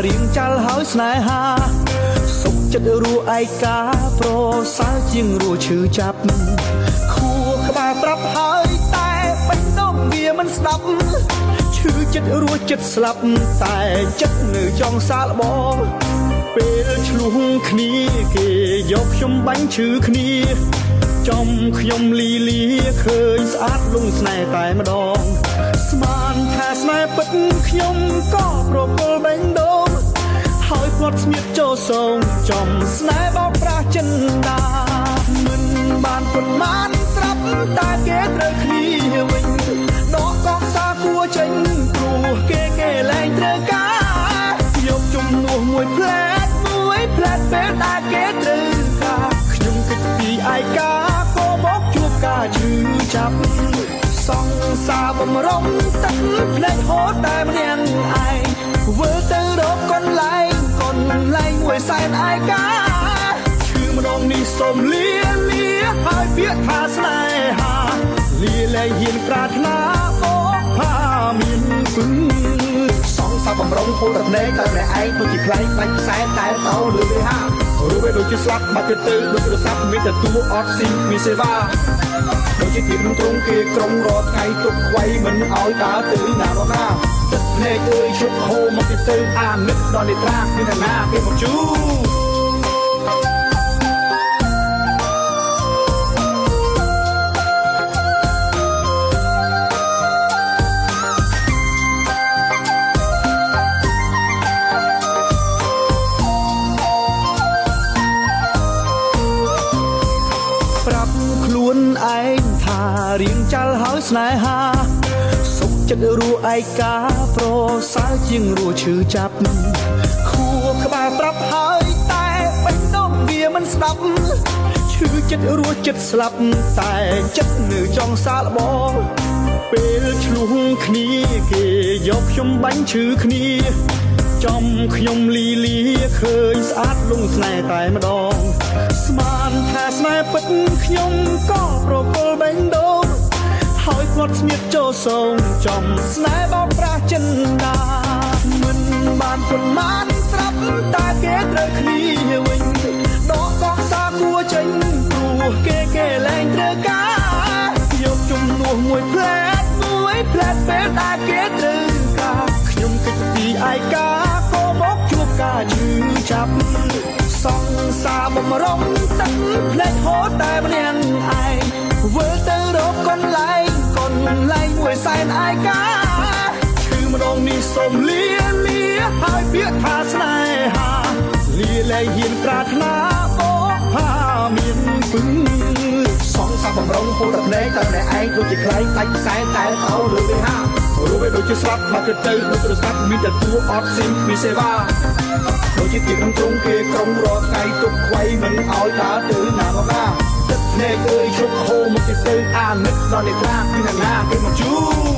រៀងចាល់ហើយស្នេហាសុខចិត្តរੂឯកាប្រសើរជាងរੂឈឺចាប់ខួរក្បាលប្រាប់ហើយតែបេះដូងវាមិនស្ដាប់ឈឺចិត្តរੂចិត្តស្លាប់តែចិត្តនៅចង់សាកល្បងពេលឆ្លុះគ្នាគេយកខ្ញុំបាញ់ឈឺគ្នាចំខ្ញុំលីលាឃើញស្អាតលងស្នេហ៍តែម្ដងស្មានថាស្នេហ៍ពិតខ្ញុំក៏ប្រគល់បេះដូងហើយផ្លត់ស្មៀតចូលសងចំស្នេហ៍បោកប្រាស់ចិនដាមិនបានប៉ុន្មានស្រាប់តែគេត្រូវគ្នាវិញដកកងសាគួចេញព្រោះគេលែងត្រូវការយកជំនួសមួយផ្លែតពេលដែលគេត្រូវការខ្ញុំគិតពីឯកាក៏មកជួបការឈឺចាប់សង្សារបំរុងទឹកភ្នែកហូរតែម្នាក់ឯងវិលទៅរកកន្លែងមួយសែនឯកាឈឺម្ដងនេះសូមលាហើយពាក្យថាស្នេហាលាលែងហ៊ានប្រាថ្នាមកផាមានពឹងសងសាបំរុងហូរតែភ្នែកតែម្នាក់ឯងដូចជាខ្លែងបាច់ខ្សែតែតោលើវាហារូបវាដូចជាស្លាប់បាត់ទៅដូចទូរស័ព្ទមានតែទូអត់ស៊ីមានសេវាដូចជាទីក្នុងទ្រង់គេក្រុងរត់ថ្ងៃទុកខ្វៃមិនឲ្យដើរទៅណាមកណាទឹកភ្នែកអើយជប់ហូរមកទៅអានិតដល់នេត្រាមានណាគេមកជូប្រាប់ខ្លួនឯងថារៀងចាល់ហើយស្នេហាសុខចិត្តរੂឯកាប្រសើរជាងរੂឈឺចាប់ខួរក្បាលប្រាប់ហើយតែបេះដូងវាមិនស្ដាប់ឈឺចិត្តរੂចិត្តស្លាប់តែចិត្តនៅចង់សាកល្បងពេលឆ្លុះគ្នាគេយកខ្ញុំបាញ់ឈឺគ្នាចំខ្ញុំលីលាឃើញស្អាតលងស្នេហ៍តែម្ដងស្មានថាស្នេហ៍ពិតខ្ញុំក៏ប្រគល់បេះដូងហើយផ្លត់ស្មៀតចូលសងចំស្នេហ៍បោកប្រាស់ចិនដាមិនបានប៉ុន្មានស្រាប់តែគេត្រូវគ្នាវិញដកកងសាគួចេញព្រោះគេលែងត្រូវការយកជំនួសមួយផ្លែតពេលដែលគេត្រូវការខ្ញុំគិតពីឯកាក៏មកជួបការឈឺចាប់សង្សារបំរុងទឹកភ្នែកហូរតែម្នាក់ឯងវិលទៅរកកន្លែងមួយសែនឯកាឈឺម្ដងនេះសូមលាហើយពាក្យថាស្នេហាលាលែងហ៊ានប្រាថ្នាមកផាមានពឹងសងសាបំរុងហូរតែភ្នែកតែម្នាក់ឯងដូចជាខ្លែងបាច់ខ្សែតែតោលើវាហារូបវាដូចជាស្លាប់បាត់ទៅដូចទូរស័ព្ទមានតែទូអត់ស៊ីមានសេវាដូចជាទីក្នុងទ្រង់គេក្រុងរត់ថ្ងៃទុកខ្វៃមិនឲ្យដើរទៅណាមកណាទឹកភ្នែកអើយជប់ហូរមកទៅអានិតដល់នេត្រាមានណាគេមកជូ